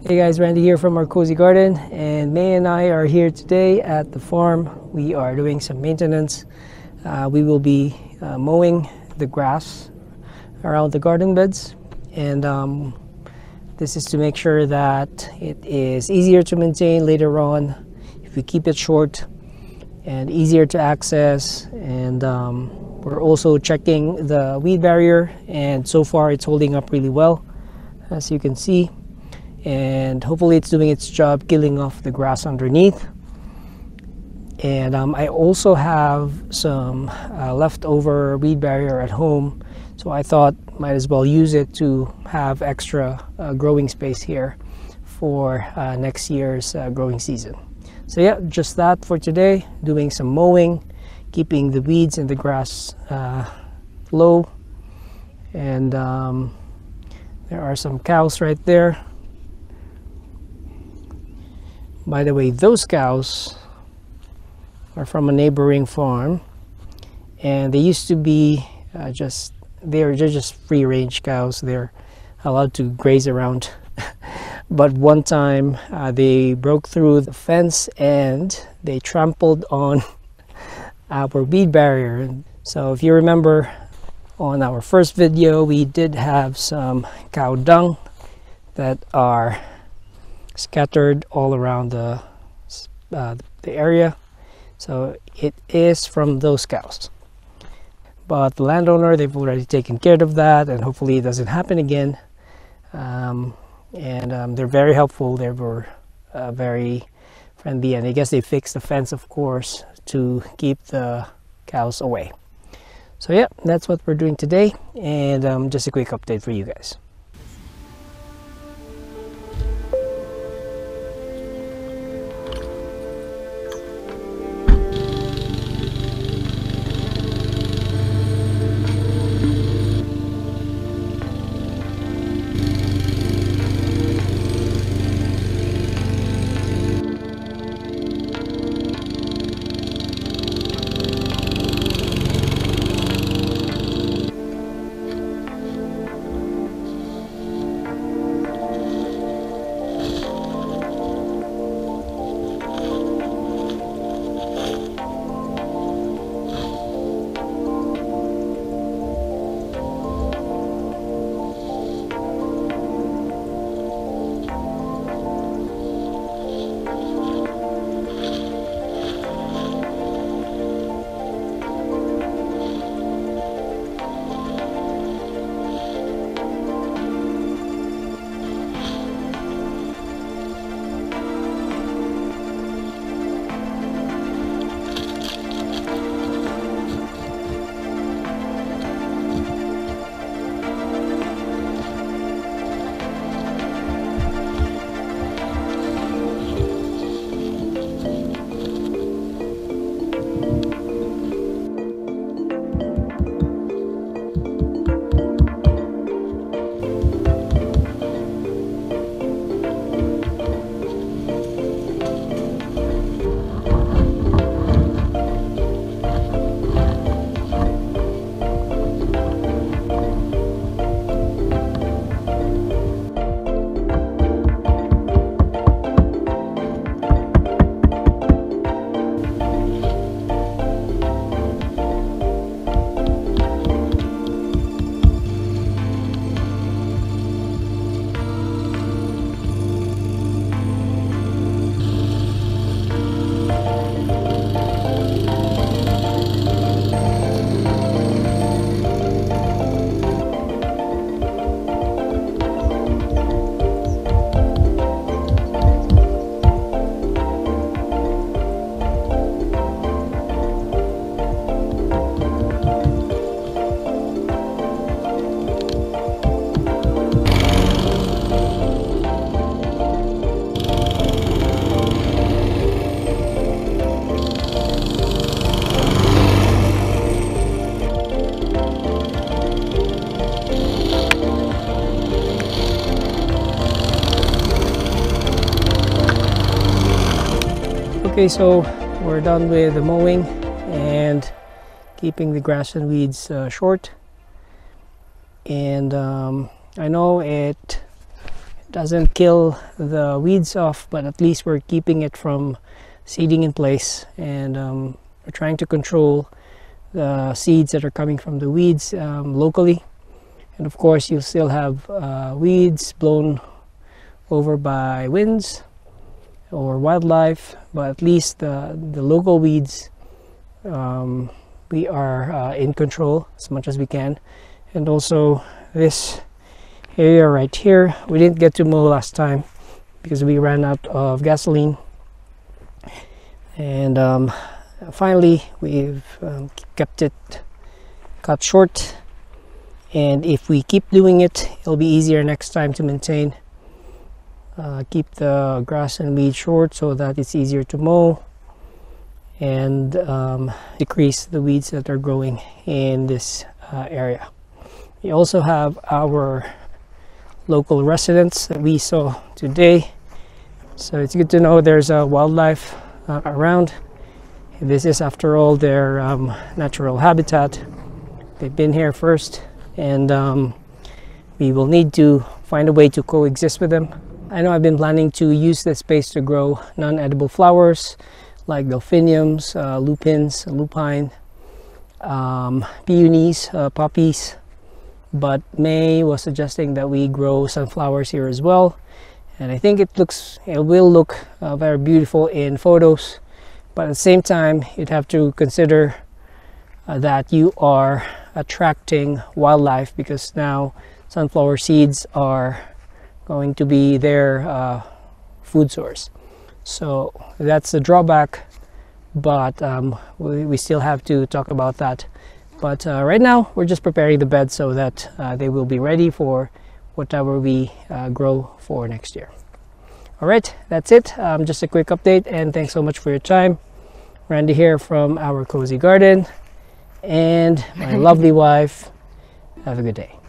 Hey guys, Randy here from our Cozy Garden, and May and I are here today at the farm. We are doing some maintenance. We will be mowing the grass around the garden beds, and this is to make sure that it is easier to maintain later on if we keep it short and easier to access. And we're also checking the weed barrier, and so far it's holding up really well, as you can see. And hopefully it's doing its job killing off the grass underneath. And I also have some leftover weed barrier at home, so I thought might as well use it to have extra growing space here for next year's growing season. So yeah, just that for today, doing some mowing, keeping the weeds and the grass low. And there are some cows right there. By the way, those cows are from a neighboring farm, and they used to be they're just free-range cows. They're allowed to graze around. But one time they broke through the fence and they trampled on our weed barrier. So if you remember, on our first video we did have some cow dung that are scattered all around the area, so it is from those cows. But the landowner, they've already taken care of that, and hopefully it doesn't happen again. They're very helpful. They were very friendly, and I guess they fixed the fence, of course, to keep the cows away. So yeah, that's what we're doing today, and just a quick update for you guys. Okay, so we're done with the mowing and keeping the grass and weeds short. And I know it doesn't kill the weeds off, but at least we're keeping it from seeding in place, and we're trying to control the seeds that are coming from the weeds locally. And of course you'll still have weeds blown over by winds or wildlife, but at least the local weeds we are in control as much as we can. And also this area right here, we didn't get to mow last time because we ran out of gasoline, and finally we've kept it cut short, and if we keep doing it, it'll be easier next time to maintain. Keep the grass and weed short so that it's easier to mow, and decrease the weeds that are growing in this area. We also have our local residents that we saw today, so it's good to know there's a wildlife around. This is, after all, their natural habitat. They've been here first, and we will need to find a way to coexist with them. I know I've been planning to use this space to grow non-edible flowers like delphiniums, lupins, lupine, peonies, poppies, but May was suggesting that we grow sunflowers here as well, and I think it will look very beautiful in photos, but at the same time you'd have to consider that you are attracting wildlife, because now sunflower seeds are going to be their food source. So that's the drawback, but we still have to talk about that. But right now we're just preparing the bed so that they will be ready for whatever we grow for next year. All right, that's it. Just a quick update, and thanks so much for your time. Randy here from our cozy garden, and my lovely wife. Have a good day.